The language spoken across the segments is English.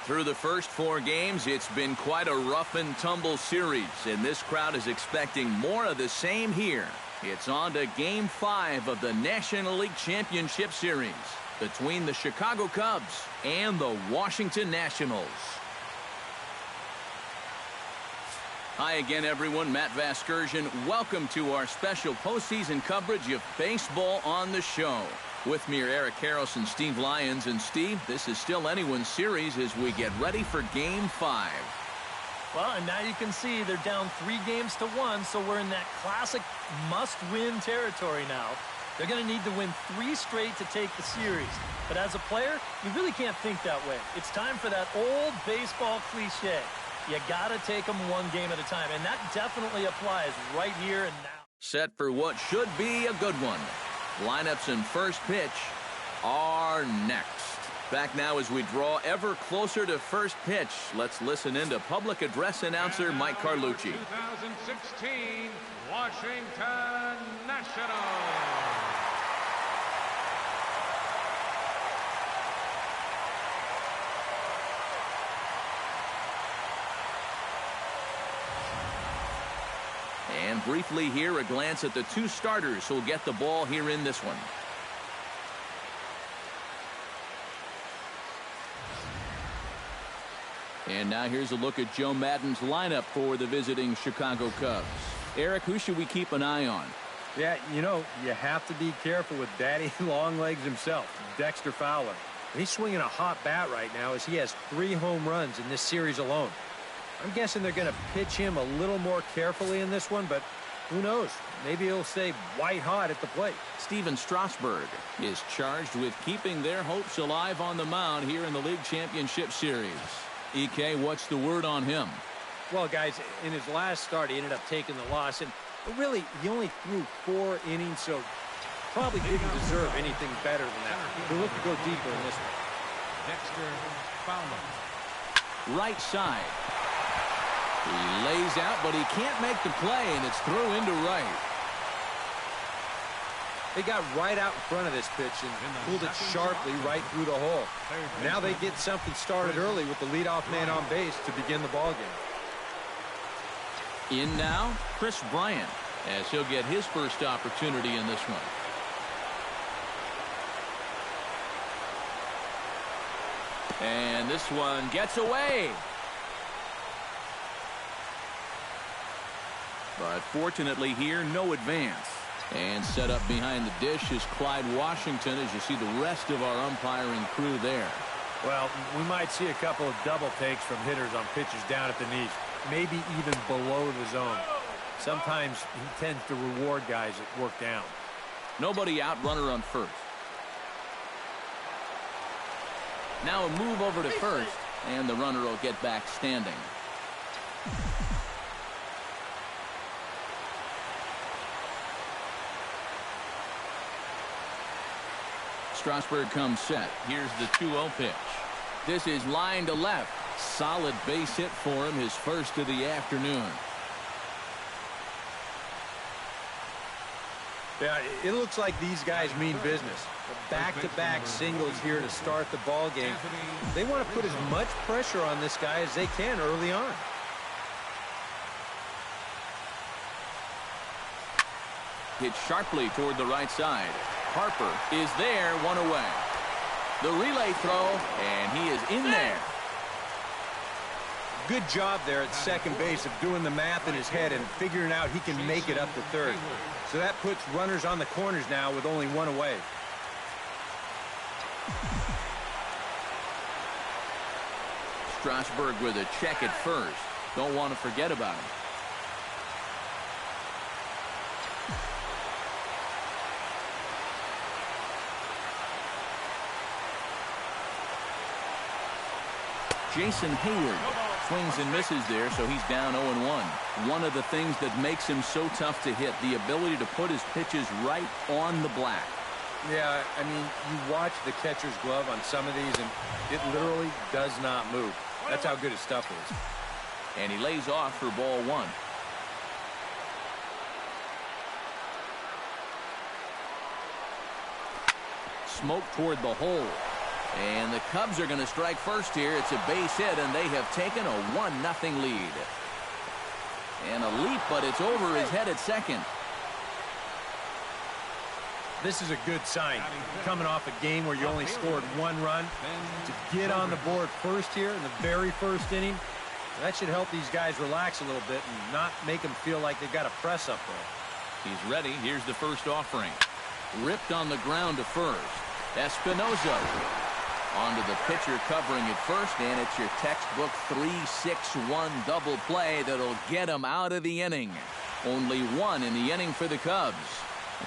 Through the first 4 games, it's been quite a rough and tumble series, and this crowd is expecting more of the same here. It's on to Game 5 of the National League Championship Series between the Chicago Cubs and the Washington Nationals. Hi again, everyone. Matt Vasgersian. Welcome to our special postseason coverage of baseball on the show. With me are Eric Karros and Steve Lyons. And Steve, this is still anyone's series as we get ready for Game 5. Well, and now you can see they're down 3-1, so we're in that classic must-win territory now. They're going to need to win 3 straight to take the series. But as a player, you really can't think that way. It's time for that old baseball cliche. You got to take them 1 game at a time, and that definitely applies right here and now. Set for what should be a good one. Lineups and first pitch are next. Back now as we draw ever closer to first pitch. Let's listen in to public address announcer Mike Carlucci. 2016 Washington Nationals. And briefly here, a glance at the 2 starters who'll get the ball here in this one. And now here's a look at Joe Maddon's lineup for the visiting Chicago Cubs. Eric, who should we keep an eye on? Yeah, you know, you have to be careful with Daddy Longlegs himself, Dexter Fowler. He's swinging a hot bat right now as he has 3 home runs in this series alone. I'm guessing they're going to pitch him a little more carefully in this one, but who knows? Maybe he'll stay white hot at the plate. Steven Strasburg is charged with keeping their hopes alive on the mound here in the League Championship Series. EK, what's the word on him? Well, guys, in his last start, he ended up taking the loss, and really, he only threw 4 innings, so probably didn't deserve anything better than that. He'll look to go deeper in this one. Dexter Fowler. Right side. He lays out, but he can't make the play, and it's through into right. They got right out in front of this pitch and pulled it sharply right through the hole. Now they get something started early with the leadoff man on base to begin the ballgame. In now, Chris Bryant, as he'll get his first opportunity in this one. And this one gets away. But fortunately here, no advance. And set up behind the dish is Clyde Washington as you see the rest of our umpiring crew there. Well, we might see a couple of double takes from hitters on pitches down at the knees, maybe even below the zone. Sometimes he tends to reward guys that work down. Nobody out, runner on first. Now a move over to first, and the runner will get back standing. Strasburg comes set. Here's the 2-0 pitch. This is line to left. Solid base hit for him, his first of the afternoon. Yeah, it looks like these guys mean business. Back-to-back singles here to start the ball game. They want to put as much pressure on this guy as they can early on. Hit sharply toward the right side. Harper is there, 1 away. The relay throw, and he is in there. Good job there at second base of doing the math in his head and figuring out he can make it up to third. So that puts runners on the corners now with only 1 away. Strasburg with a check at first. Don't want to forget about him. Jason Hayward swings and misses there, so he's down 0-1. One of the things that makes him so tough to hit, the ability to put his pitches right on the black. Yeah, I mean, you watch the catcher's glove on some of these, and it literally does not move. That's how good his stuff is. And he lays off for ball 1. Smoke toward the hole. And the Cubs are going to strike first here. It's a base hit, and they have taken a 1-0 lead. And a leap, but it's over his head at second. This is a good sign. Coming off a game where you only scored 1 run, to get on the board first here in the very first inning, that should help these guys relax a little bit and not make them feel like they've got to press up there. He's ready. Here's the first offering. Ripped on the ground to first. Espinosa onto the pitcher covering at first, and it's your textbook 3-6-1 double play that'll get him out of the inning. Only 1 in the inning for the Cubs.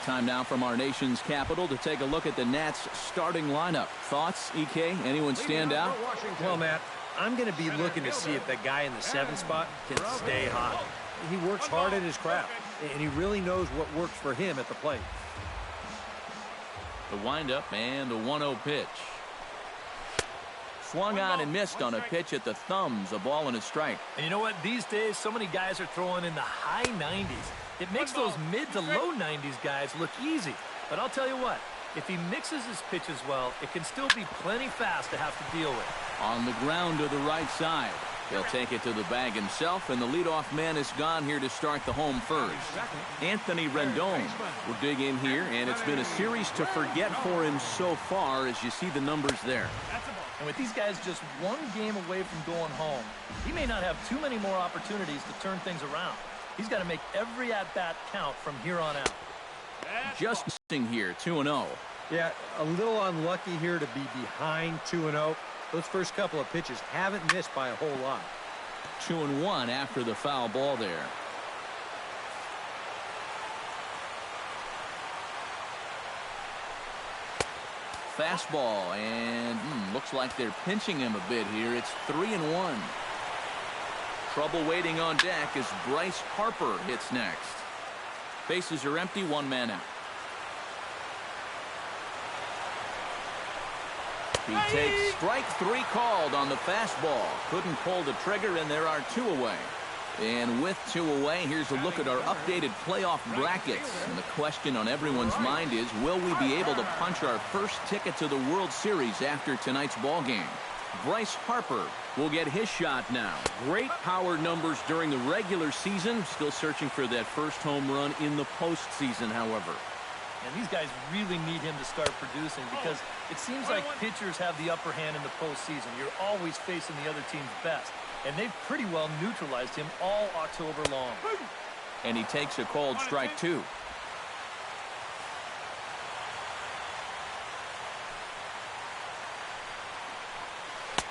Time now from our nation's capital to take a look at the Nats starting lineup. Thoughts, EK? Anyone stand out? Well, Matt, I'm going to be looking to see if that guy in the 7th spot can stay hot. He works hard at his craft, and he really knows what works for him at the plate. The windup and the 1-0 pitch. Swung on and missed on a pitch at the thumbs. A ball and a strike. And you know what? These days, so many guys are throwing in the high 90s. It makes those mid to low 90s guys look easy. But I'll tell you what, if he mixes his pitches well, it can still be plenty fast to have to deal with. On the ground to the right side. He'll take it to the bag himself, and the leadoff man is gone here to start the home first. Anthony Rendon will dig in here, and it's been a series to forget for him so far as you see the numbers there. And with these guys just 1 game away from going home, he may not have too many more opportunities to turn things around. He's got to make every at-bat count from here on out. Just missing here, 2-0. Yeah, a little unlucky here to be behind 2-0. Those first couple of pitches haven't missed by a whole lot. 2-1 after the foul ball there. Fastball, and looks like they're pinching him a bit here. It's 3-1. Trouble waiting on deck as Bryce Harper hits next. Bases are empty, 1 man out. He takes strike 3 called on the fastball. Couldn't pull the trigger, and there are 2 away. And with 2 away, here's a look at our updated playoff brackets. And the question on everyone's mind is, will we be able to punch our first ticket to the World Series after tonight's ball game? Bryce Harper will get his shot now. Great power numbers during the regular season. Still searching for that first home run in the postseason, however. And these guys really need him to start producing because it seems like pitchers have the upper hand in the postseason. You're always facing the other team's best. And they've pretty well neutralized him all October long. And he takes a called strike 2.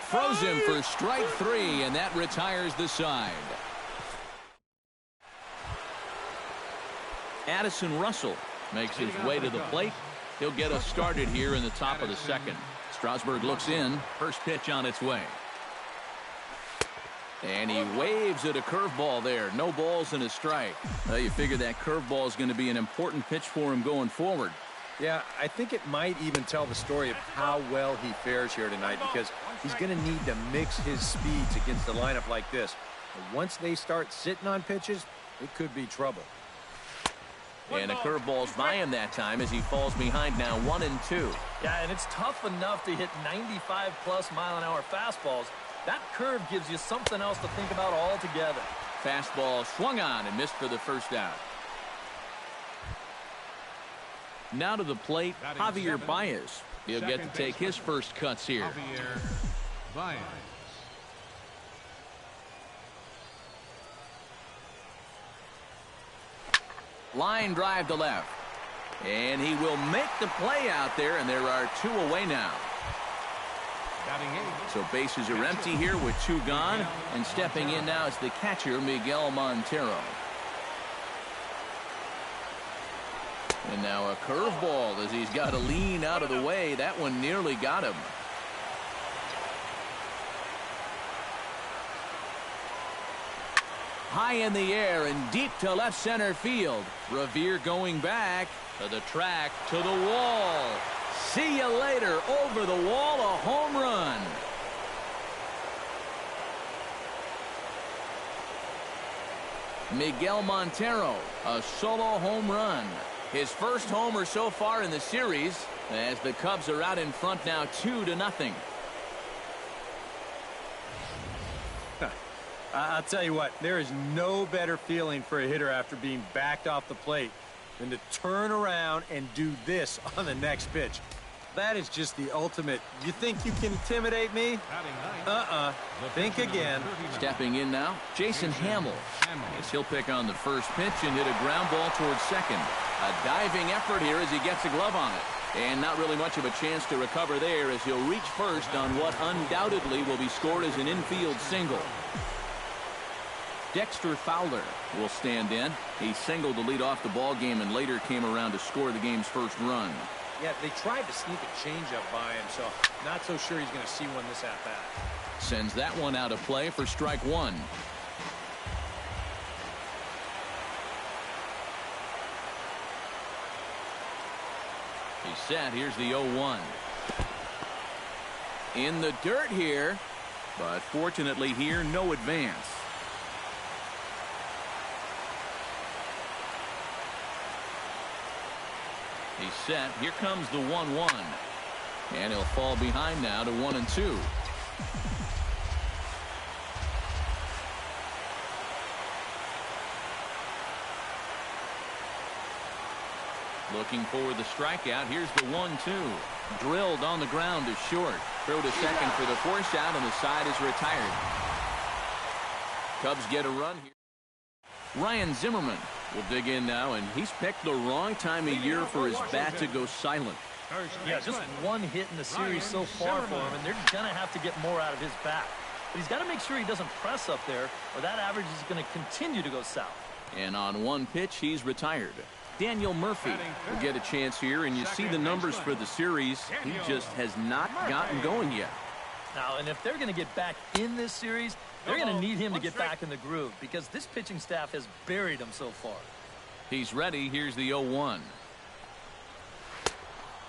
Throws him for strike 3, and that retires the side. Addison Russell makes his way to the plate. He'll get us started here in the top of the second. Strasburg looks in. First pitch on its way. And he waves at a curveball there. No balls and a strike. Well, you figure that curveball is going to be an important pitch for him going forward. Yeah, I think it might even tell the story of how well he fares here tonight because he's going to need to mix his speeds against a lineup like this. But once they start sitting on pitches, it could be trouble. And a curveball's by him that time as he falls behind now 1-2. Yeah, and it's tough enough to hit 95+ mile-an-hour fastballs. That curve gives you something else to think about altogether. Fastball swung on and missed for the first out. Now to the plate, Javier Baez. He'll get to take his first cuts here. Javier Baez. Line drive to left. And he will make the play out there, and there are 2 away now. So bases are empty here with 2 gone. And stepping in now is the catcher, Miguel Montero. And now a curveball as he's got to lean out of the way. That one nearly got him. High in the air and deep to left center field. Revere going back to the track, to the wall. See you later. Over the wall, a home run. Miguel Montero, a solo home run. His first homer so far in the series, as the Cubs are out in front now 2-0. I'll tell you what, there is no better feeling for a hitter after being backed off the plate than to turn around and do this on the next pitch. That is just the ultimate. You think you can intimidate me? Think again. Stepping in now, Jason Hamill. As he'll pick on the first pitch and hit a ground ball towards second. A diving effort here as he gets a glove on it. And not really much of a chance to recover there as he'll reach first on what undoubtedly will be scored as an infield single. Dexter Fowler will stand in. He singled to lead off the ball game and later came around to score the game's first run. Yeah, they tried to sneak a changeup by him, so not so sure he's going to see one this at-bat. Sends that one out of play for strike one. He's set. Here's the 0-1. In the dirt here, but fortunately here, no advance. He's set. Here comes the 1-1. And he'll fall behind now to 1-2. Looking for the strikeout. Here's the 1-2. Drilled on the ground to short. Throw to second for the force out, and the side is retired. Cubs get a run here. Ryan Zimmerman will dig in now, and he's picked the wrong time of year for his bat to go silent. Yeah, just one hit in the series so far for him, and they're going to have to get more out of his bat. But he's got to make sure he doesn't press up there, or that average is going to continue to go south. And on one pitch, he's retired. Daniel Murphy will get a chance here, and you see the numbers for the series. He just has not gotten going yet. Now, and if they're going to get back in this series, they're going to need him to get back in the groove because this pitching staff has buried him so far. He's ready. Here's the 0-1.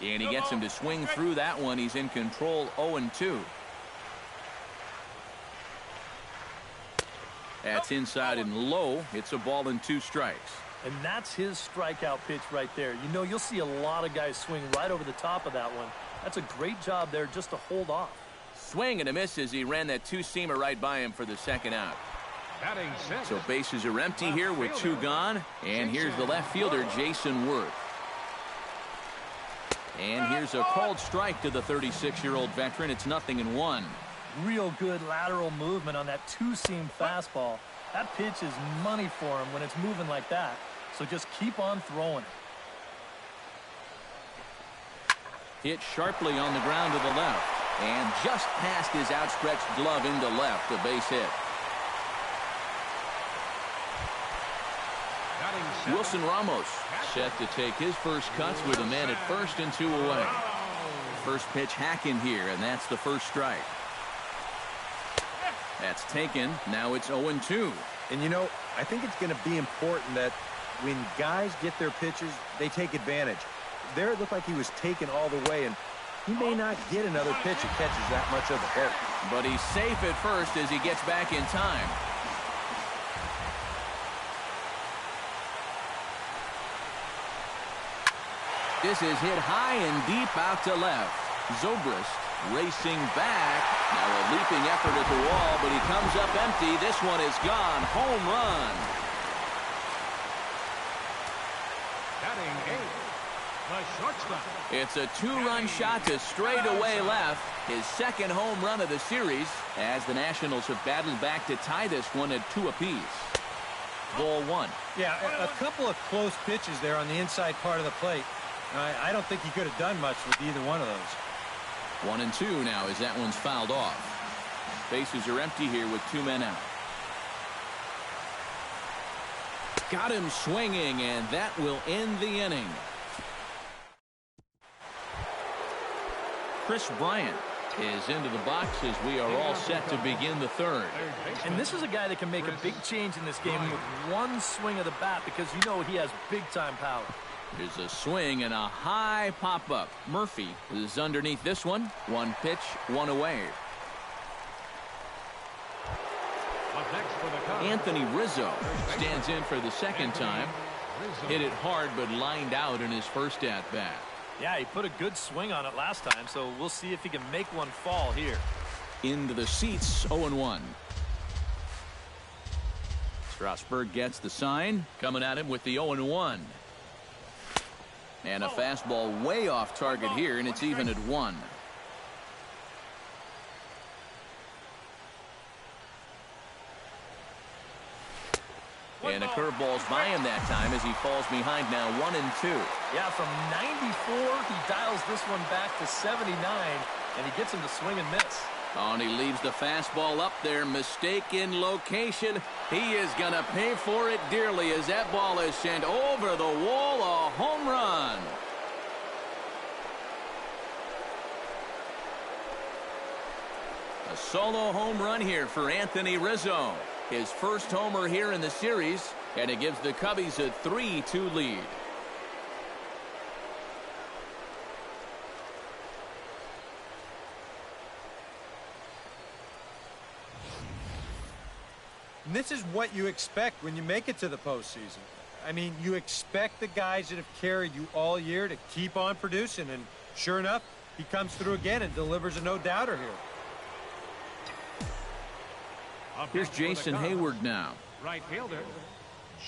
And he gets him to swing through that one. He's in control. 0-2. That's inside and low. It's a ball and 2 strikes. And that's his strikeout pitch right there. You know, you'll see a lot of guys swing right over the top of that one. That's a great job there just to hold off. Swing and a miss as he ran that 2-seamer right by him for the second out. So bases are empty here with 2 gone. And here's the left fielder, Jason Worth. And here's a called strike to the 36-year-old veteran. It's 0-1. Real good lateral movement on that 2-seam fastball. That pitch is money for him when it's moving like that. So just keep on throwing it. Hit sharply on the ground to the left. And just past his outstretched glove into left, a base hit. Wilson Ramos set to take his first cuts with a man at first and 2 away. First pitch hacking here, and that's the first strike. That's taken. Now it's 0-2. And you know, I think it's going to be important that when guys get their pitches, they take advantage. There it looked like he was taken all the way, and he may not get another pitch that catches that much of the hurt. But he's safe at first as he gets back in time. This is hit high and deep out to left. Zobrist racing back. Now a leaping effort at the wall, but he comes up empty. This one is gone. Home run. It's a 2-run shot to straightaway left. His second home run of the series as the Nationals have battled back to tie this one at 2 apiece. Ball 1. Yeah, a couple of close pitches there on the inside part of the plate. I don't think he could have done much with either one of those. 1-2 now as that one's fouled off. Bases are empty here with 2 men out. Got him swinging, and that will end the inning. Chris Bryant is into the box as we are all set to begin the third. And this is a guy that can make a big change in this game with one swing of the bat because you know he has big-time power. There's a swing and a high pop-up. Murphy is underneath this one. 1 pitch, 1 away. Anthony Rizzo stands in for the second time. Hit it hard but lined out in his first at-bat. Yeah, he put a good swing on it last time, so we'll see if he can make one fall here. Into the seats, 0-1. Strasburg gets the sign. Coming at him with the 0-1. And a fastball way off target here, and it's even at 1. And a curveball's by him that time as he falls behind now 1-2. Yeah, from 94, he dials this one back to 79, and he gets him to swing and miss. Oh, and he leaves the fastball up there. Mistaken location. He is going to pay for it dearly as that ball is sent over the wall. A home run. A solo home run here for Anthony Rizzo. His first homer here in the series, and it gives the Cubbies a 3-2 lead. And this is what you expect when you make it to the postseason. I mean, you expect the guys that have carried you all year to keep on producing, and sure enough, he comes through again and delivers a no-doubter here. Here's Jason Hayward now. Right fielder,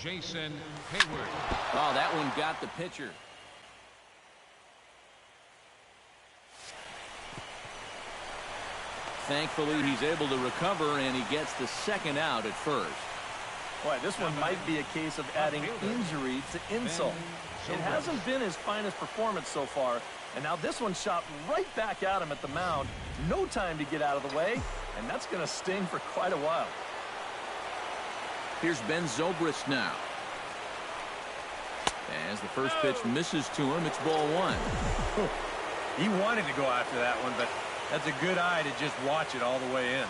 Jason Hayward. Oh, that one got the pitcher. Thankfully, he's able to recover, and he gets the second out at first. Boy, this one might be a case of adding injury to insult. It hasn't been his finest performance so far, and now this one shot right back at him at the mound. No time to get out of the way, and that's going to sting for quite a while. Here's Ben Zobrist now. As the first pitch misses to him, it's ball 1. He wanted to go after that one, but that's a good eye to just watch it all the way in.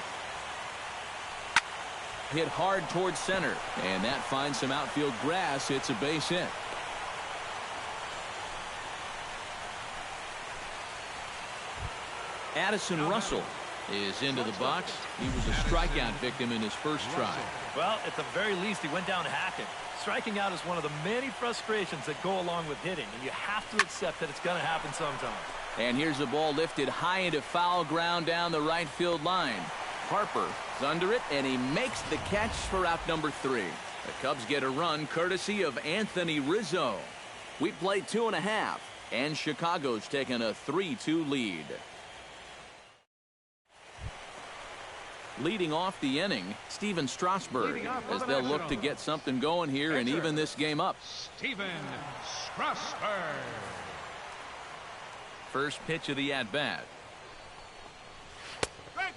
Hit hard towards center, and that finds some outfield grass. It's a base hit. Addison Russell is into the box. He was a strikeout victim in his first try. Well, at the very least, he went down hacking. Striking out is one of the many frustrations that go along with hitting, and you have to accept that it's going to happen sometime. And here's the ball lifted high into foul ground down the right field line. Harper is under it, and he makes the catch for out number 3. The Cubs get a run courtesy of Anthony Rizzo. We played 2.5, and Chicago's taken a 3-2 lead. Leading off the inning, Steven Strasburg, as they'll look to get something going here and even this game up. Steven Strasburg. First pitch of the at-bat.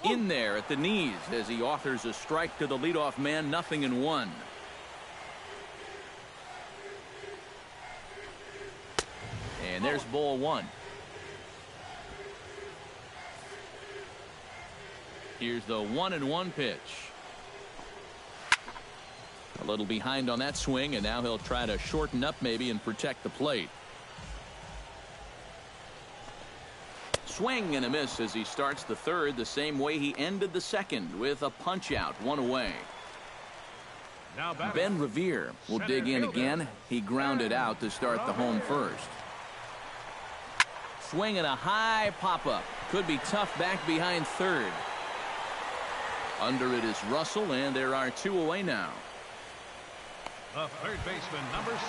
In there at the knees as he offers a strike to the leadoff man, 0-1. And there's ball 1. Here's the 1-1 pitch. A little behind on that swing, and now he'll try to shorten up maybe and protect the plate. Swing and a miss as he starts the third the same way he ended the second, with a punch out, 1 away. Ben Revere will dig in again. He grounded out to start the home first. Swing and a high pop-up. Could be tough back behind third. Under it is Russell, and there are 2 away now. The third baseman, number 6.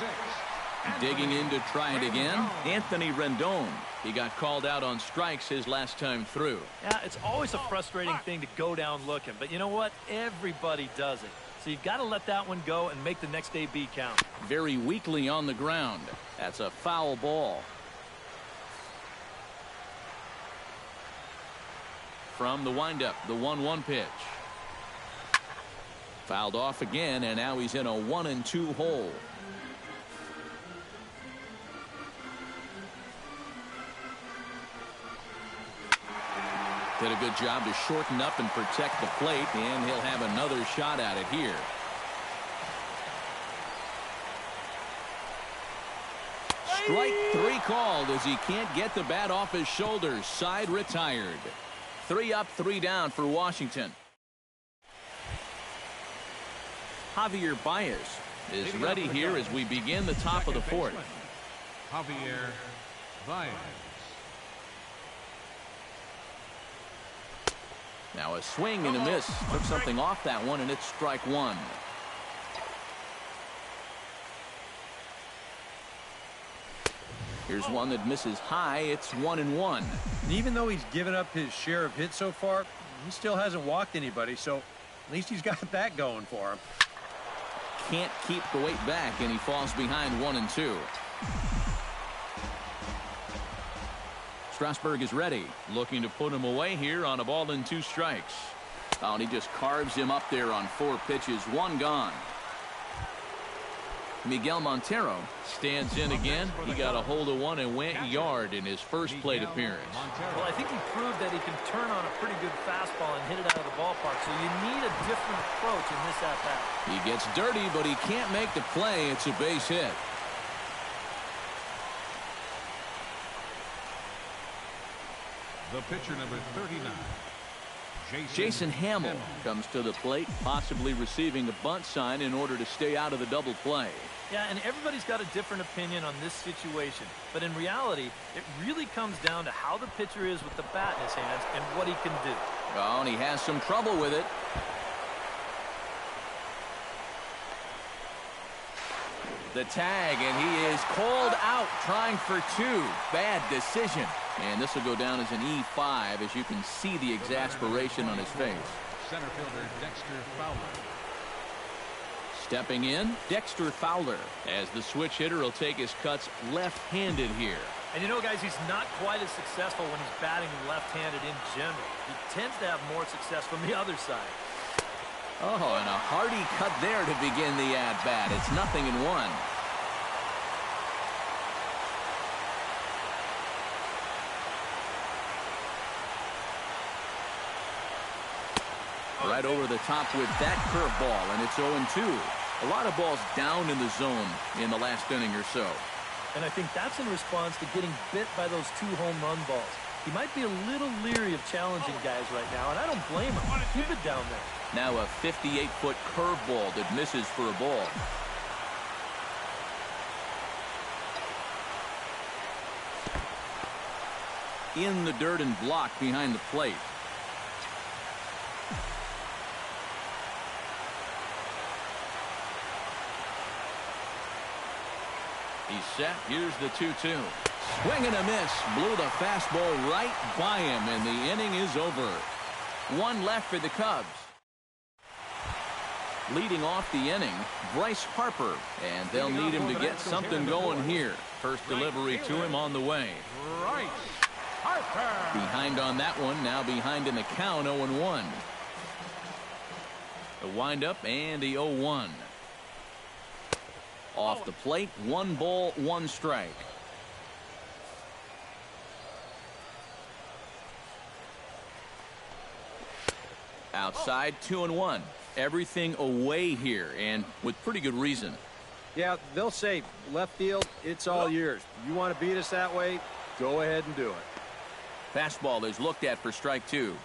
Digging in to try it again, Anthony Rendon. He got called out on strikes his last time through. Yeah, it's always a frustrating thing to go down looking, but you know what? Everybody does it. So you've got to let that one go and make the next AB count. Very weakly on the ground. That's a foul ball. From the windup, the 1-1 pitch. Fouled off again, and now he's in a 1-2 hole. Did a good job to shorten up and protect the plate, and he'll have another shot at it here. Strike 3 called as he can't get the bat off his shoulders. Side retired. 3 up, 3 down for Washington. Javier Baez is ready here as we begin the top of the 4th. Javier Baez. Now a swing and a miss. Took something off that one, and it's strike one. Here's one that misses high. It's 1-1. Even though he's given up his share of hits so far, he still hasn't walked anybody, so at least he's got that going for him. Can't keep the weight back, and he falls behind 1-2. Strasburg is ready, looking to put him away here on a ball and 2 strikes. Oh, and he just carves him up there on 4 pitches, 1 gone. Miguel Montero stands in again. He got a hold of one and went yard in his first plate appearance. Well, I think he proved that he can turn on a pretty good fastball and hit it out of the ballpark, so you need a different approach in this at-bat. He gets dirty, but he can't make the play. It's a base hit. The pitcher, number 39. Jason Hamill comes to the plate, possibly receiving a bunt sign in order to stay out of the double play. Yeah, and everybody's got a different opinion on this situation. But in reality, it really comes down to how the pitcher is with the bat in his hands and what he can do. Oh, and he has some trouble with it. The tag, and he is called out, trying for 2. Bad decision. And this will go down as an E5, as you can see the exasperation on his face. Center fielder Dexter Fowler. Stepping in, Dexter Fowler, as the switch hitter will take his cuts left-handed here. And you know, guys, he's not quite as successful when he's batting left-handed in general. He tends to have more success from the other side. Oh, and a hearty cut there to begin the at-bat. It's 0-1. Right over the top with that curveball, and it's 0-2. A lot of balls down in the zone in the last inning or so. And I think that's in response to getting bit by those 2 home run balls. He might be a little leery of challenging guys right now, and I don't blame him. Keep it down there. Now a 58-foot curveball that misses for a ball. In the dirt and blocked behind the plate. He's set. Here's the 2-2. Swing and a miss. Blew the fastball right by him, and the inning is over. 1 left for the Cubs. Leading off the inning, Bryce Harper, and they'll need him to get something going here. First delivery to him on the way. Bryce Harper. Behind on that one, now behind in the count, 0-1. The windup and the 0-1. Off the plate, 1 ball, 1 strike. Outside, 2-1. Everything away here, and with pretty good reason. Yeah, they'll say, left field, it's all yours. You want to beat us that way, go ahead and do it. Fastball is looked at for strike 2.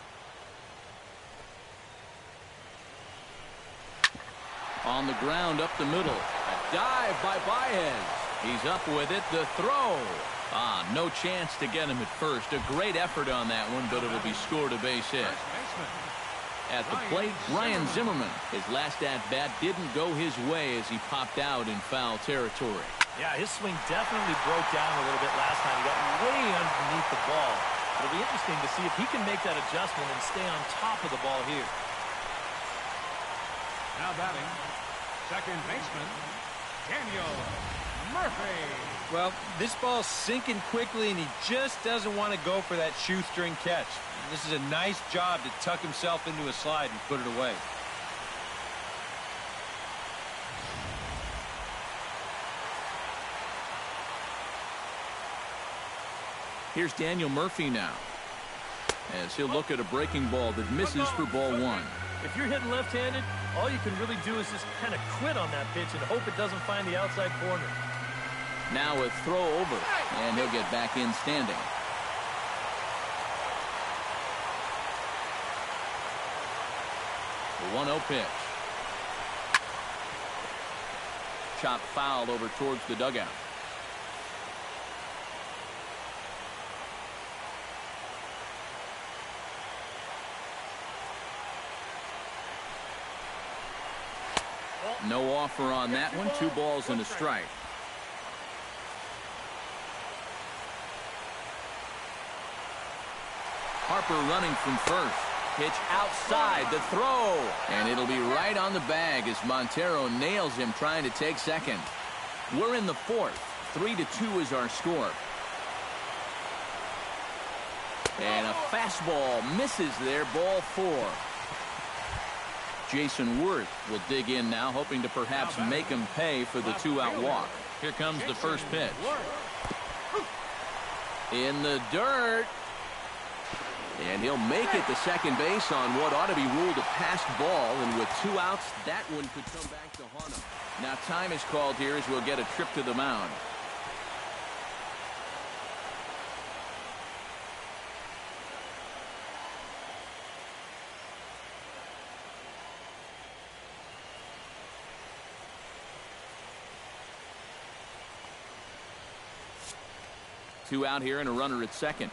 On the ground up the middle. A dive by Baez. He's up with it. The throw. No chance to get him at first. A great effort on that one, but it'll be scored a base hit. At the plate, Ryan Zimmerman. His last at-bat didn't go his way as he popped out in foul territory. Yeah, his swing definitely broke down a little bit last time. He got way underneath the ball. It'll be interesting to see if he can make that adjustment and stay on top of the ball here. Now batting, second baseman, Daniel Murphy. Well, this ball's sinking quickly, and he just doesn't want to go for that shoestring catch. This is a nice job to tuck himself into a slide and put it away. Here's Daniel Murphy now, as he'll look at a breaking ball that misses for ball 1. If you're hitting left-handed, all you can really do is just kind of quit on that pitch and hope it doesn't find the outside corner. Now a throw over, and he'll get back in standing. The 1-0 pitch. Chop foul over towards the dugout. No offer on that one. 2 balls and a strike. Harper running from first. Pitch outside, the throw. And it'll be right on the bag as Montero nails him trying to take second. We're in the 4th. 3-2 is our score. And a fastball misses there, ball 4. Jason Worth will dig in now, hoping to perhaps make him pay for the 2-out walk. Here comes the first pitch. In the dirt. And he'll make it to second base on what ought to be ruled a passed ball. And with 2 outs, that one could come back to haunt him. Now time is called here as we'll get a trip to the mound. Two out here and a runner at second.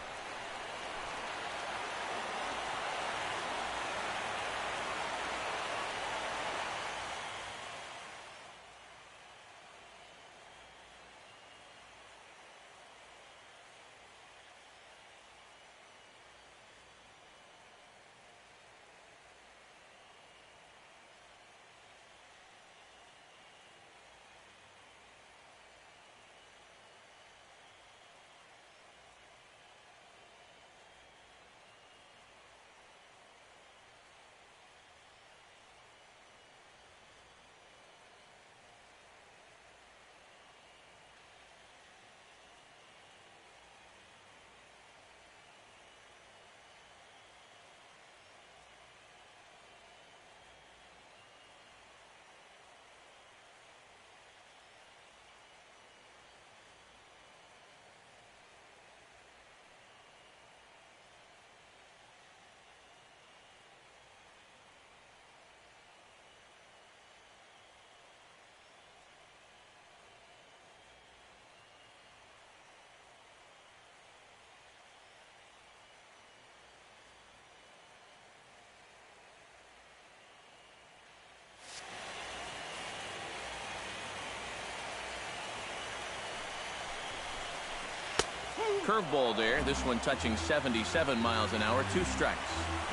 Curveball there. This one touching 77 miles an hour. 2 strikes.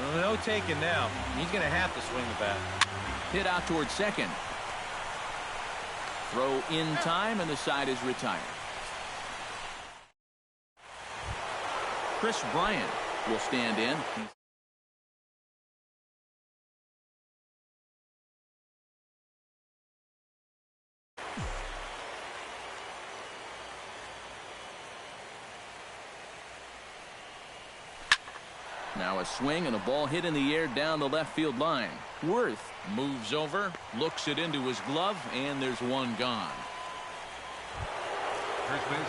Well, no taking now. He's going to have to swing the bat. Hit out towards second. Throw in time, and the side is retired. Chris Bryant will stand in. Now a swing and a ball hit in the air down the left field line. Worth moves over, looks it into his glove, and there's one gone.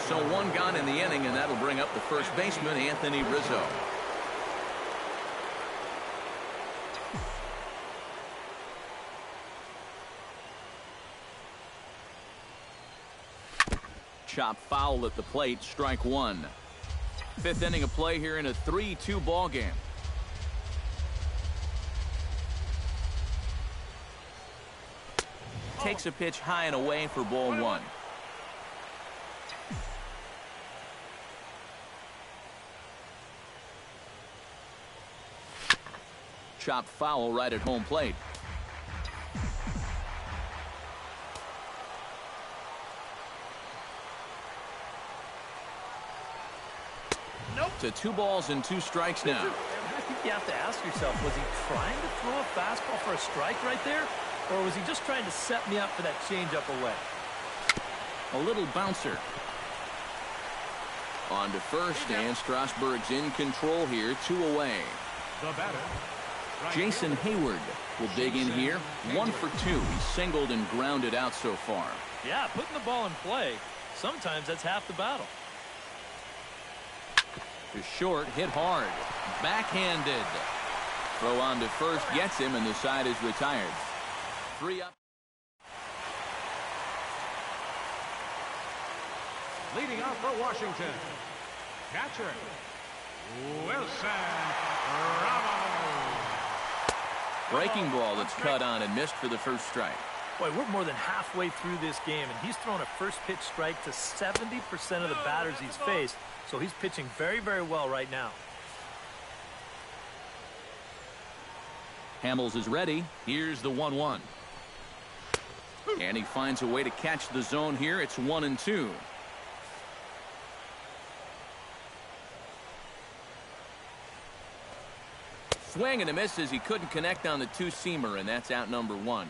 So one gone in the inning, and that'll bring up the first baseman, Anthony Rizzo. Chop foul at the plate, strike 1. 5th inning of play here in a 3-2 ball game. Takes a pitch high and away for ball 1. Chop foul right at home plate. To 2 balls and 2 strikes now. I think you have to ask yourself, was he trying to throw a fastball for a strike right there? Or was he just trying to set me up for that changeup away? A little bouncer. On to first, and Strasburg's in control here, 2 away. The batter, Jason Hayward will dig in here. 1 for 2. He's singled and grounded out so far. Yeah, putting the ball in play, sometimes that's half the battle. To short, hit hard. Backhanded. Throw on to first, gets him, and the side is retired. 3 up. leading off for Washington, catcher, Wilson Ramos. Breaking ball that's cut on and missed for the first strike. Boy, we're more than halfway through this game, and he's thrown a first pitch strike to 70% of the batters he's faced, so he's pitching very, very well right now. Hamels is ready. Here's the 1-1. And he finds a way to catch the zone here. It's 1-2. Swing and a miss as he couldn't connect on the two-seamer, and that's out number 1.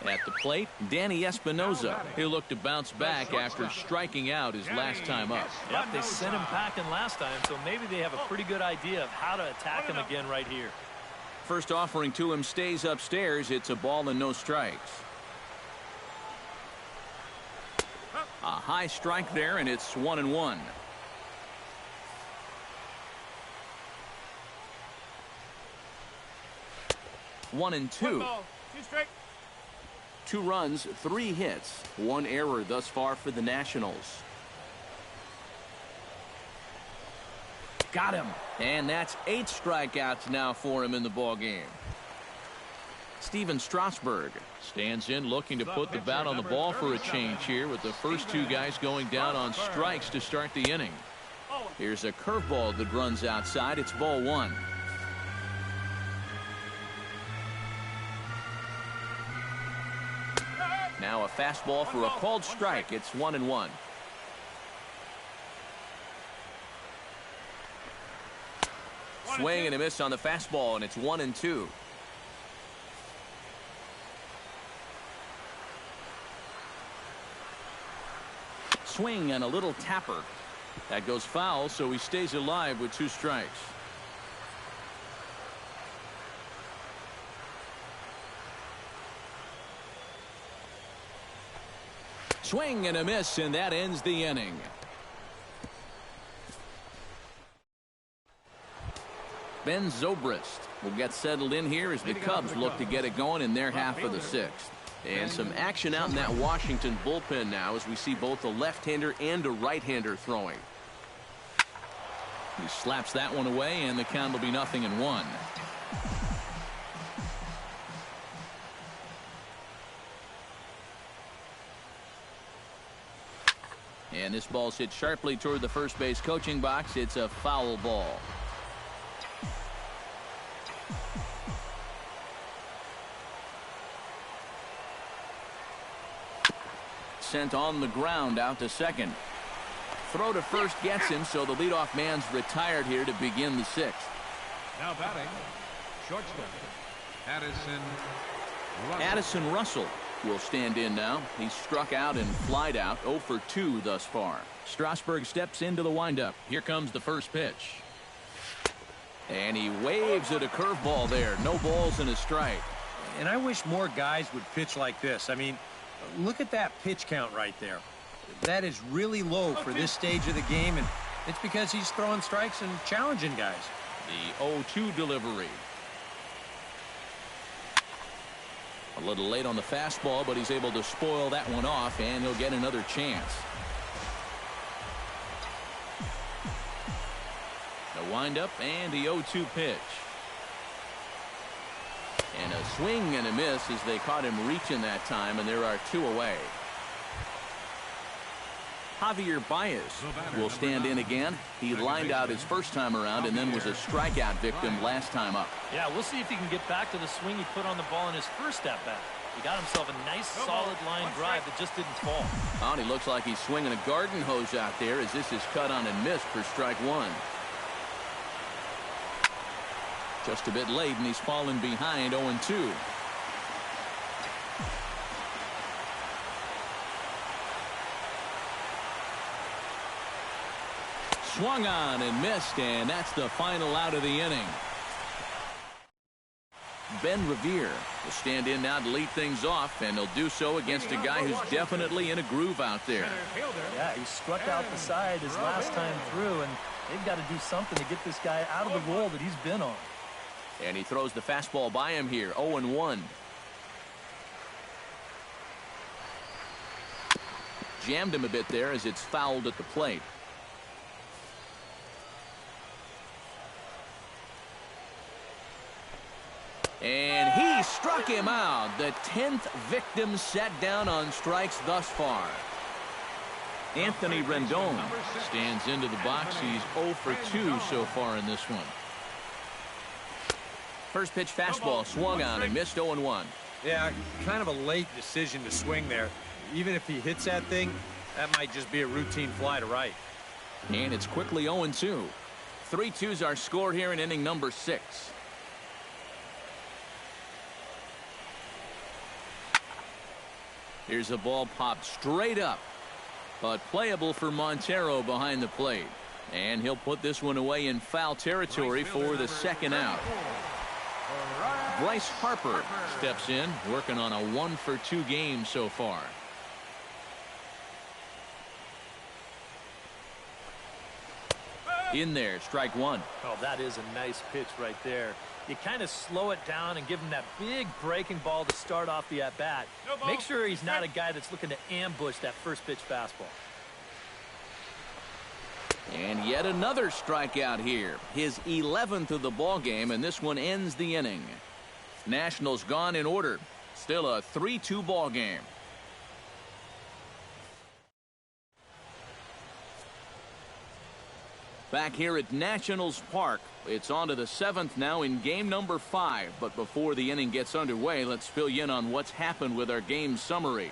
At the plate, Danny Espinoza. He'll look to bounce back after striking out his last time up. Yep, they sent him packing last time, so maybe they have a pretty good idea of how to attack him again right here. First offering to him stays upstairs. It's a ball and no strikes. A high strike there, and it's 1-1. One and two. 2 runs, 3 hits, 1 error thus far for the Nationals. Got him. And that's 8 strikeouts now for him in the ball game. Steven Strasburg stands in, looking to put the bat on the ball for a change here, with the first 2 guys going down on strikes to start the inning. Here's a curveball that runs outside. It's ball 1. Now a fastball for a called strike. It's 1-1. Swing and a miss on the fastball, and it's 1-2. Swing and a little tapper. That goes foul, so he stays alive with 2 strikes. Swing and a miss, and that ends the inning. Ben Zobrist will get settled in here as the Cubs look to get it going in their half of the 6th. And some action out in that Washington bullpen now as we see both a left-hander and a right-hander throwing. He slaps that one away, and the count will be 0-1. And this ball's hit sharply toward the first base coaching box. It's a foul ball. Sent on the ground out to second. Throw to first gets him, so the leadoff man's retired here to begin the 6th. Now batting, shortstop, Addison Russell will stand in now. He's struck out and flied out, 0 for 2 thus far. Strasburg steps into the windup. Here comes the first pitch. And he waves at a curveball there. No balls and a strike. And I wish more guys would pitch like this. I mean, look at that pitch count right there. That is really low for this stage of the game, and it's because he's throwing strikes and challenging guys. The 0-2 delivery. A little late on the fastball, but he's able to spoil that one off, and he'll get another chance. The windup and the 0-2 pitch. And a swing and a miss as they caught him reaching that time, and there are 2 away. Javier Baez will stand in again. He lined out his first time around and then was a strikeout victim last time up. Yeah, we'll see if he can get back to the swing he put on the ball in his first at-bat. He got himself a nice, solid line drive that just didn't fall. Oh, and he looks like he's swinging a garden hose out there as this is cut on and missed for strike 1. Just a bit late, and he's fallen behind 0-2. Swung on and missed, and that's the final out of the inning. Ben Revere will stand in now to lead things off, and he'll do so against a guy who's definitely in a groove out there. Yeah, he struck out the side his last time through, and they've got to do something to get this guy out of the role that he's been on. And he throws the fastball by him here, 0-1. Jammed him a bit there as it's fouled at the plate. And he He struck him out. The 10th victim set down on strikes thus far. Anthony Rendon stands into the box. He's 0 for 2 so far in this one. First pitch fastball swung on and missed 0-1. Yeah, kind of a late decision to swing there. Even if he hits that thing, that might just be a routine fly to right. And it's quickly 0-2. 3-2's our score here in inning number 6. Here's a ball popped straight up, but playable for Montero behind the plate. And he'll put this one away in foul territory for the second out. Bryce Harper steps in, working on a 1 for 2 game so far. In there, strike one. Oh, that is a nice pitch right there. You kind of slow it down and give him that big breaking ball to start off the at-bat. Make sure he's not a guy that's looking to ambush that first pitch fastball. And yet another strikeout here. His 11th of the ball game, and this one ends the inning. Nationals gone in order. Still a 3-2 ball game. Back here at Nationals Park, it's on to the 7th now in game number 5. But before the inning gets underway, let's fill you in on what's happened with our game summary.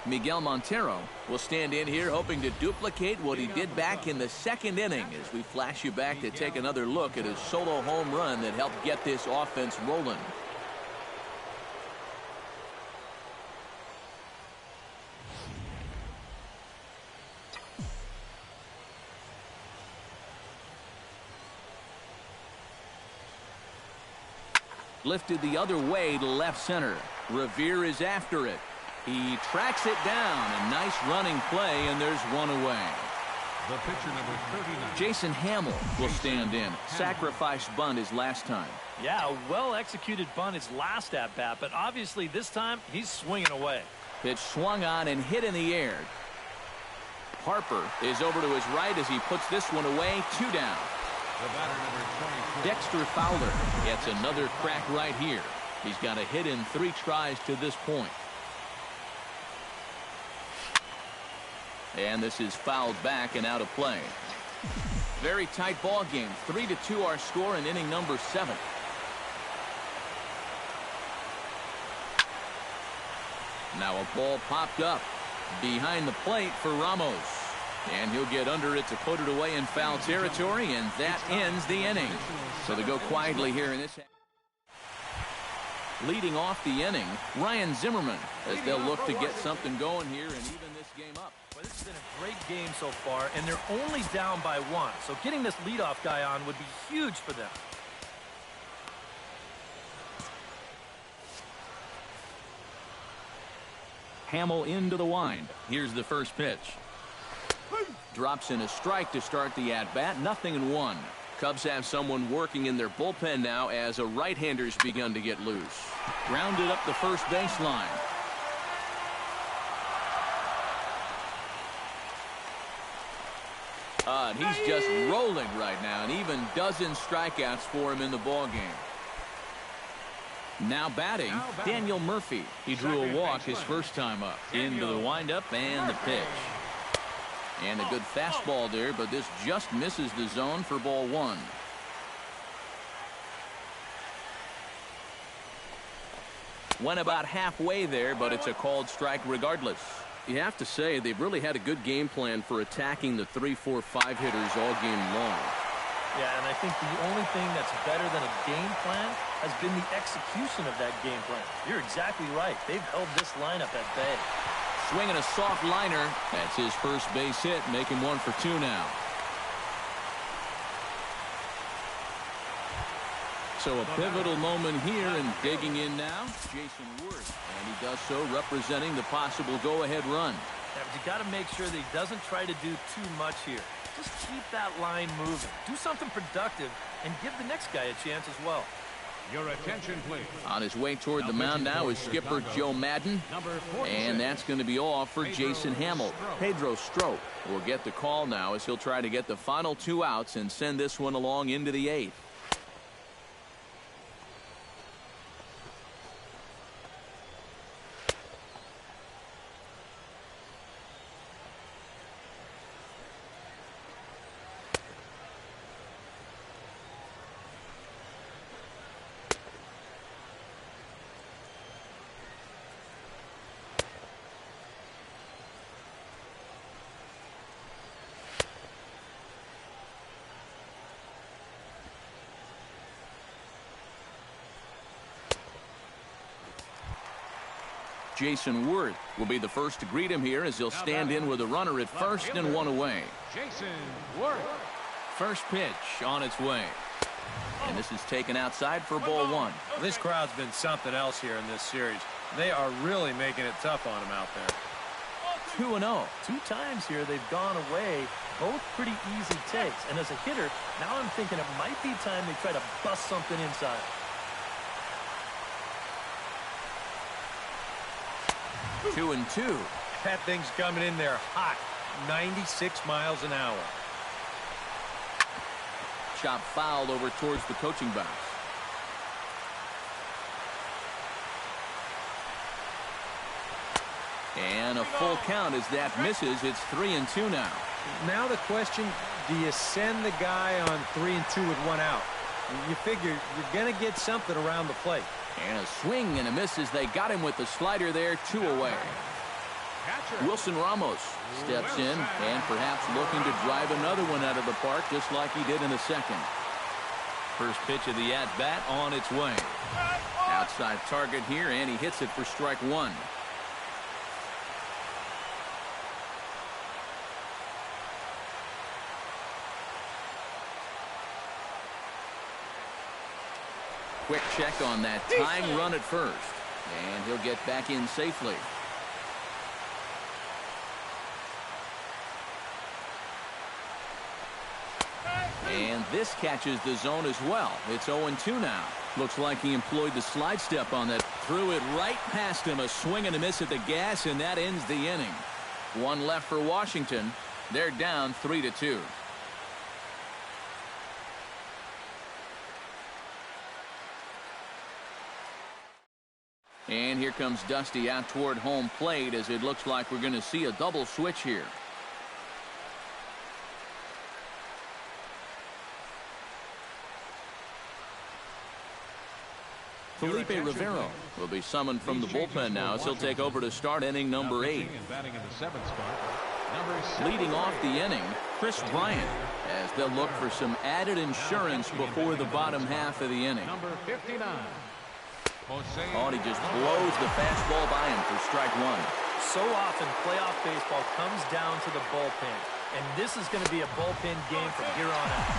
Miguel Montero will stand in here hoping to duplicate what he did back in the 2nd inning as we flash you back to take another look at his solo home run that helped get this offense rolling. Lifted the other way to left center. Revere is after it. He tracks it down. A nice running play, and there's one away. The pitcher number 39. Jason Hamill will stand in. Sacrifice bunt his last time. Yeah, a well-executed bunt his last at-bat, but obviously this time he's swinging away. Pitch swung on and hit in the air. Harper is over to his right as he puts this one away. 2 down. The batter number 24. Dexter Fowler gets another crack right here. He's got a hit in 3 tries to this point. And this is fouled back and out of play. Very tight ball game. 3-2 our score in inning number 7. Now a ball popped up behind the plate for Ramos. And he'll get under it to put it away in foul territory, and that ends the inning. So they go quietly here in this. Leading off the inning, Ryan Zimmerman, as they'll look to get something going here and even this game up. Well, this has been a great game so far, and they're only down by 1. So getting this leadoff guy on would be huge for them. Hamill into the wind. Here's the first pitch. Drops in a strike to start the at-bat. 0-1. Cubs have someone working in their bullpen now as a right-hander's begun to get loose. Grounded up the first baseline. And he's just rolling right now, and even dozen strikeouts for him in the ballgame. Now batting, Daniel Murphy. He drew a walk his first time up. Into the windup and the pitch. And a good fastball there, but this just misses the zone for ball 1. Went about halfway there, but it's a called strike regardless. You have to say they've really had a good game plan for attacking the 3, 4, 5 hitters all game long. Yeah, and I think the only thing that's better than a game plan has been the execution of that game plan. You're exactly right. They've held this lineup at bay. Swinging a soft liner. That's his first base hit, making 1 for 2 now. So a pivotal moment here, and digging in now, Jason Worth. And he does so representing the possible go-ahead run. Yeah, but you got to make sure that he doesn't try to do too much here. Just keep that line moving. Do something productive and give the next guy a chance as well. Your attention, please. On his way toward the mound now is skipper Joe Madden. And that's going to be all for Jason Hamill. Pedro Strop will get the call now as he'll try to get the final 2 outs and send this one along into the 8th. Jason Worth will be the first to greet him here as he'll stand in with a runner at first and one away. Jason Worth. First pitch on its way. And this is taken outside for ball one. This crowd's been something else here in this series. They are really making it tough on him out there. 2-0. 2 times here they've gone away. Both pretty easy takes. And as a hitter, now I'm thinking it might be time they try to bust something inside. Two and two. That thing's coming in there hot. 96 miles an hour. Chop fouled over towards the coaching box. And a full count as that misses. It's 3-2 now. Now the question, do you send the guy on 3-2 with one out? You figure you're going to get something around the plate. And a swing and a miss as they got him with the slider there, 2 away. Wilson Ramos steps in and perhaps looking to drive another one out of the park just like he did in the second. First pitch of the at-bat on its way. Outside target here, and he hits it for strike one. Quick check on that tying run at first, and he'll get back in safely. And this catches the zone as well. It's 0-2 now. Looks like he employed the slide step on that. Threw it right past him. A swing and a miss at the gas, and that ends the inning. One left for Washington. They're down 3-2. And here comes Dusty out toward home plate as it looks like we're going to see a double switch here. Felipe Rivero will be summoned from the bullpen now as he'll take over to start inning number 8. Leading off the inning, Chris Bryant, as they'll look for some added insurance before the bottom half of the inning. Number 59. Oh, and he just blows the fastball by him for strike one. So often playoff baseball comes down to the bullpen, and this is going to be a bullpen game from here on out.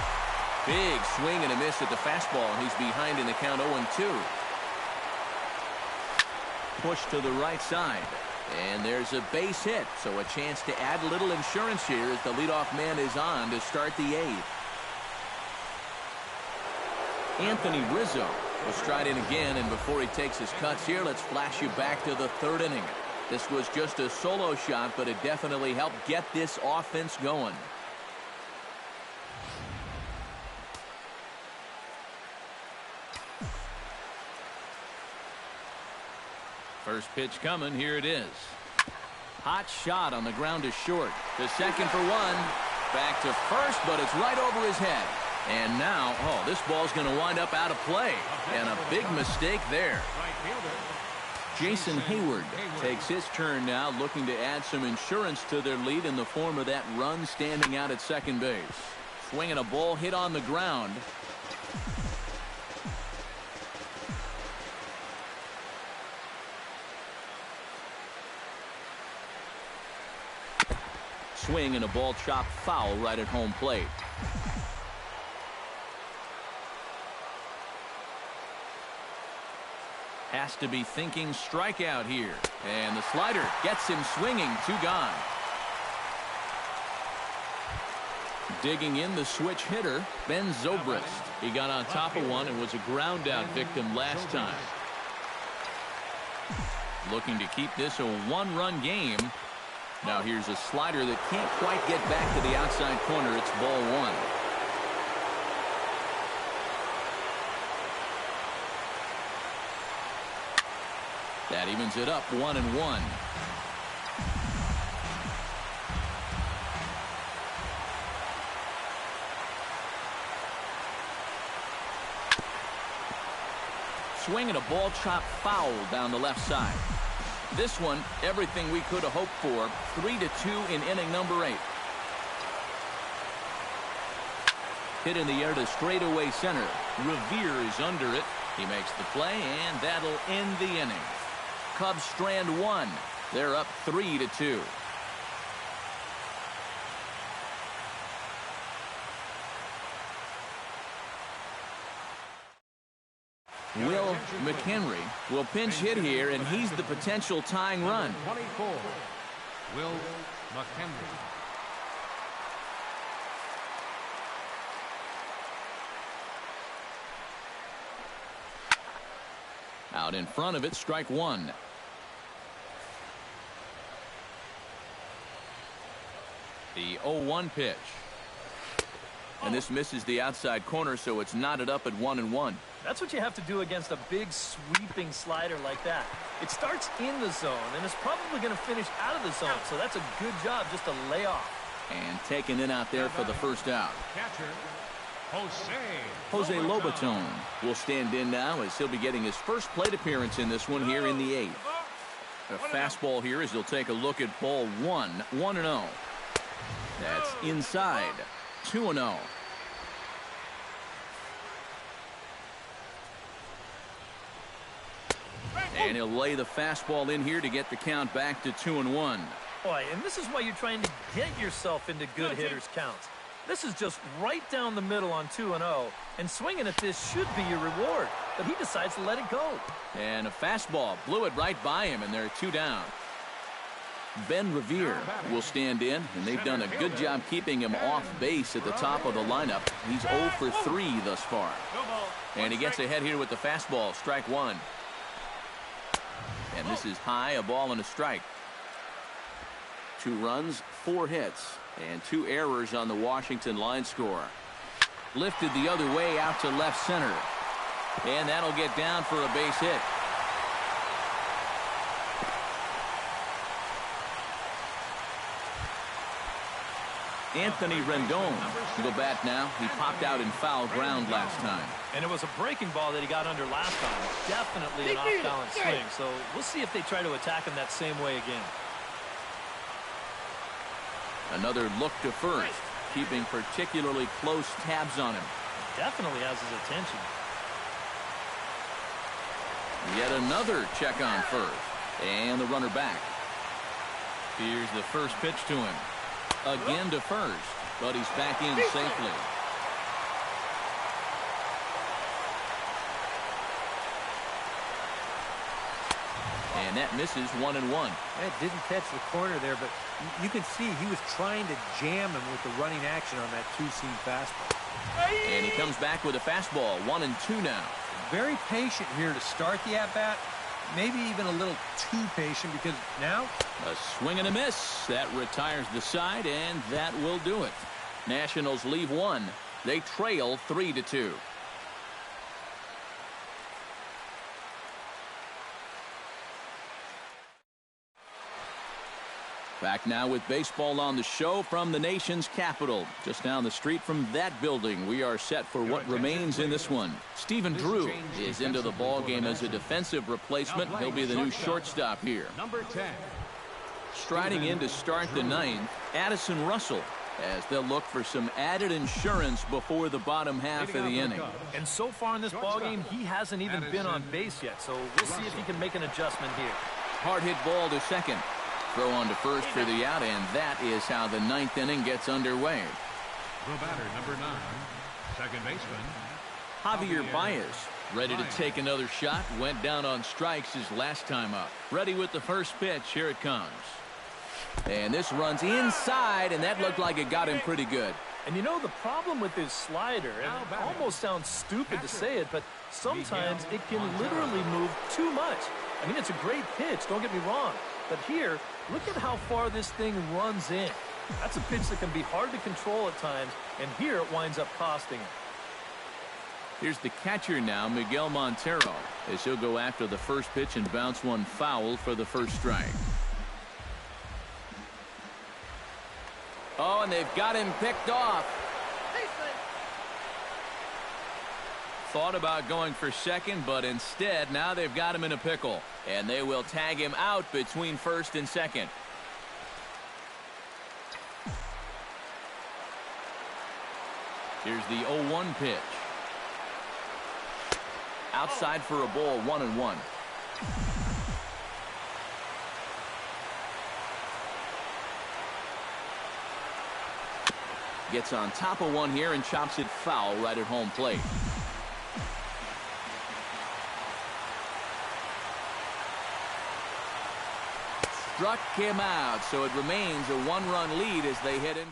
Big swing and a miss at the fastball, and he's behind in the count 0-2. Push to the right side, and there's a base hit, so a chance to add a little insurance here as the leadoff man is on to start the 8th. Anthony Rizzo will stride in again, and before he takes his cuts here, let's flash you back to the 3rd inning. This was just a solo shot, but it definitely helped get this offense going. First pitch coming. Here it is. Hot shot on the ground to short. To second for one. Back to first, but it's right over his head. And now, oh, this ball's going to wind up out of play. And a big mistake there. Jason Hayward takes his turn now, looking to add some insurance to their lead in the form of that run standing out at second base. Swinging a ball hit on the ground. Swing and a ball chopped foul right at home plate. Has to be thinking strikeout here. And the slider gets him swinging. 2 gone. Digging in the switch hitter, Ben Zobrist. He got on top of one and was a ground out victim last time. Looking to keep this a 1-run game. Now here's a slider that can't quite get back to the outside corner. It's ball 1. That evens it up 1-1. Swinging a ball chopped foul down the left side. This one, everything we could have hoped for. 3-2 in inning number 8. Hit in the air to straightaway center. Revere is under it. He makes the play, and that'll end the inning. Cubs strand one. They're up 3-2. Will McHenry will pinch hit here, and he's the potential tying run. 24. Will McHenry. Out in front of it, strike one. The 0-1 pitch. And this misses the outside corner, so it's knotted up at 1-1. That's what you have to do against a big sweeping slider like that. It starts in the zone, and it's probably going to finish out of the zone, so that's a good job just to lay off. And taken in out there for the first out. Catcher, Jose Lobaton will stand in now as he'll be getting his first plate appearance in this one here in the 8th. A fastball here as he'll take a look at ball 1, 1-0. That's inside, 2-0. And he'll lay the fastball in here to get the count back to 2-1. Boy, and this is why you're trying to get yourself into good hitters' counts. This is just right down the middle on 2-0, and swinging at this should be your reward, but he decides to let it go. And a fastball blew it right by him, and there are 2 down. Ben Revere will stand in, and they've done a good job keeping him off base at the top of the lineup. He's 0 for 3 thus far. And he gets ahead here with the fastball, strike one. And this is high, a ball and a strike. 2 runs, 4 hits, and 2 errors on the Washington line score. Lifted the other way out to left center. And that'll get down for a base hit. Anthony Rendon will go bat now. He popped out in foul ground last time. And it was a breaking ball that he got under last time. Definitely an off-balance swing. So we'll see if they try to attack him that same way again. Another look to first, keeping particularly close tabs on him. Definitely has his attention. Yet another check on first. And the runner back. Here's the first pitch to him. Again to first, but he's back in safely. And that misses 1-1. It didn't catch the corner there, but you can see he was trying to jam him with the running action on that 2-seam fastball. And he comes back with a fastball, 1-2 now. Very patient here to start the at-bat. Maybe even a little too patient because now a swing and a miss. That retires the side, and that will do it. Nationals leave 1. They trail 3-2. Back now with baseball on the show from the nation's capital. Just down the street from that building, we are set for what remains in this one. Stephen Drew is into the ball game as a defensive replacement. He'll be the new shortstop here. Number 10. Striding in to start the 9th, Addison Russell, as they'll look for some added insurance before the bottom half of the inning. And so far in this ball game, he hasn't even been on base yet, so we'll see if he can make an adjustment here. Hard hit ball to second. Throw on to first for the out, and that is how the 9th inning gets underway. The batter, number 9, second baseman, Javier Baez, ready to take another shot. Went down on strikes his last time up. Ready with the first pitch. Here it comes. And this runs inside, and that looked like it got him pretty good. And you know, the problem with his slider, and it almost sounds stupid to say it, but sometimes it can literally move too much. I mean, it's a great pitch, don't get me wrong. But here, look at how far this thing runs in. That's a pitch that can be hard to control at times, and here it winds up costing him. Here's the catcher now, Miguel Montero, as he'll go after the first pitch and bounce one foul for the first strike. Oh, and they've got him picked off. Thought about going for second, but instead now they've got him in a pickle, and they will tag him out between first and second. Here's the 0-1 pitch. Outside for a ball, 1-1. Gets on top of one here and chops it foul right at home plate. Struck him out, so it remains a one-run lead as they head in.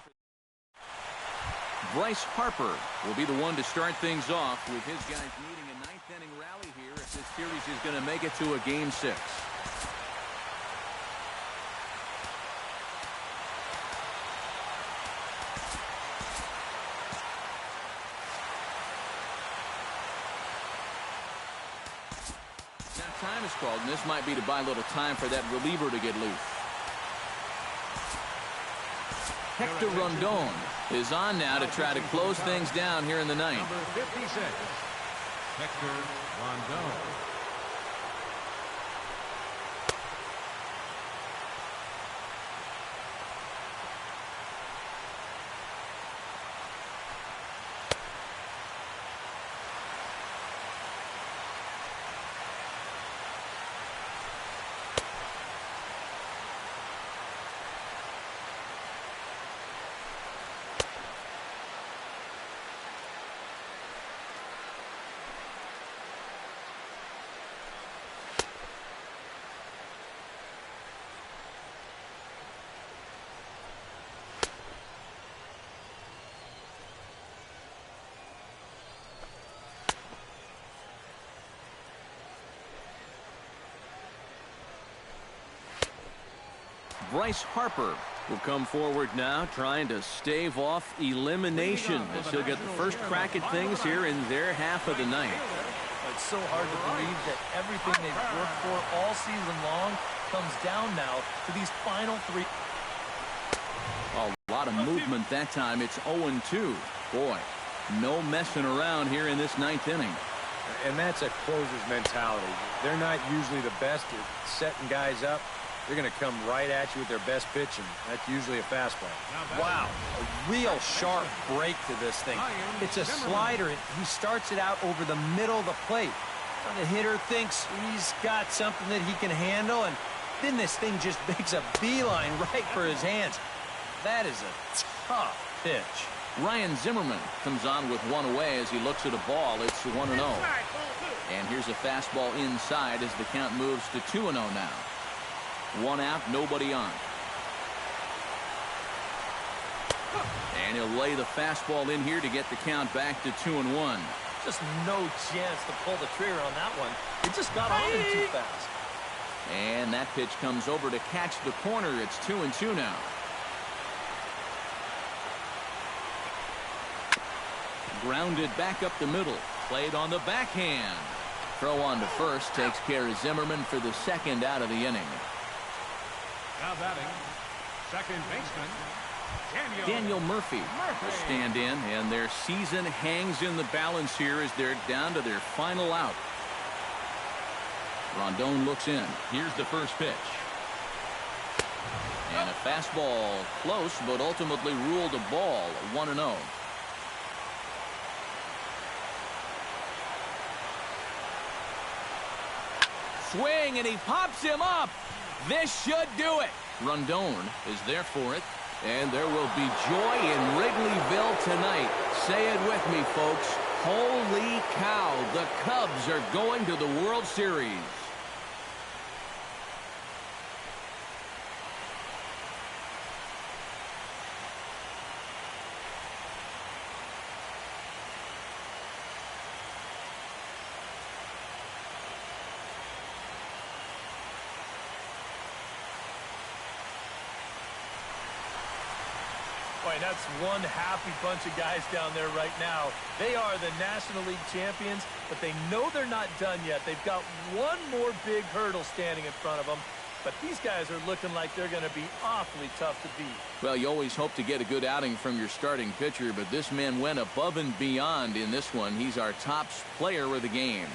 Bryce Harper will be the one to start things off, with his guys needing a ninth-inning rally here if this series is going to make it to a Game 6. Now time is called, and this might be to buy a little time for that reliever to get loose. Hector Rondon is on now to try to close things down here in the ninth. Number 56, Hector Rondon. Bryce Harper will come forward now, trying to stave off elimination as he'll get the first crack at things here in their half of the ninth. It's so hard to believe that everything they've worked for all season long comes down now to these final three. A lot of movement that time. It's 0-2. Boy, no messing around here in this ninth inning. And that's a closer's mentality. They're not usually the best at setting guys up. They're going to come right at you with their best pitch, and that's usually a fastball. Wow, a real sharp break to this thing. It's a slider, and he starts it out over the middle of the plate. Now the hitter thinks he's got something that he can handle, and then this thing just makes a beeline right for his hands. That is a tough pitch. Ryan Zimmerman comes on with one away as he looks at a ball. It's 1-0. And here's a fastball inside as the count moves to 2-0 now. One out, nobody on. And he'll lay the fastball in here to get the count back to 2-1. Just no chance to pull the trigger on that one. It just got on him too fast. And that pitch comes over to catch the corner. It's 2-2 now. Grounded back up the middle. Played on the backhand. Throw on to first takes care of Zimmerman for the second out of the inning. Now batting, second baseman, Daniel Murphy will stand in, and their season hangs in the balance here as they're down to their final out. Rondon looks in. Here's the first pitch. And a fastball close, but ultimately ruled a ball. 1-0. Swing, and he pops him up. This should do it. Rondon is there for it, and there will be joy in Wrigleyville tonight. Say it with me, folks. Holy cow, the Cubs are going to the World Series. Boy, that's one happy bunch of guys down there right now. They are the National League champions, but they know they're not done yet. They've got one more big hurdle standing in front of them, but these guys are looking like they're going to be awfully tough to beat. Well, you always hope to get a good outing from your starting pitcher, but this man went above and beyond in this one. He's our top player of the game.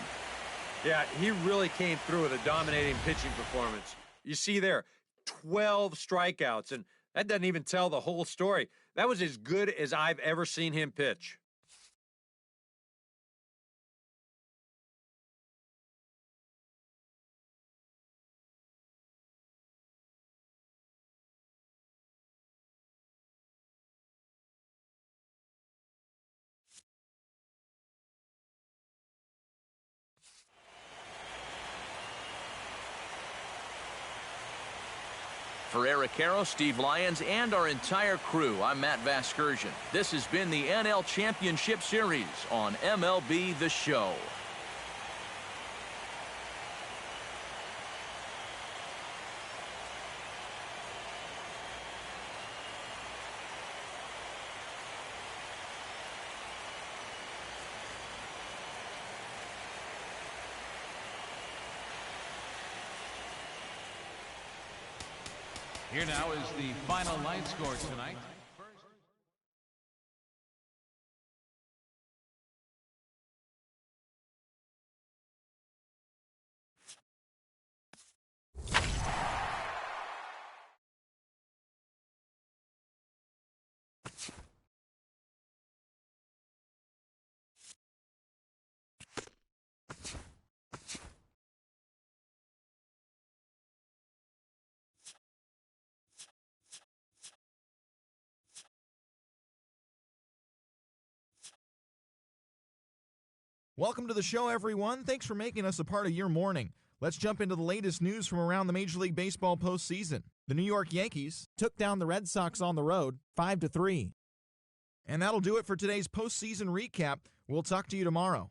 Yeah, he really came through with a dominating pitching performance. You see there, 12 strikeouts, and that doesn't even tell the whole story. That was as good as I've ever seen him pitch. For Eric Harrow, Steve Lyons, and our entire crew, I'm Matt Vasgersian. This has been the NL Championship Series on MLB The Show. Here now is the final line score tonight. Welcome to the show, everyone. Thanks for making us a part of your morning. Let's jump into the latest news from around the Major League Baseball postseason. The New York Yankees took down the Red Sox on the road 5-3. And that'll do it for today's postseason recap. We'll talk to you tomorrow.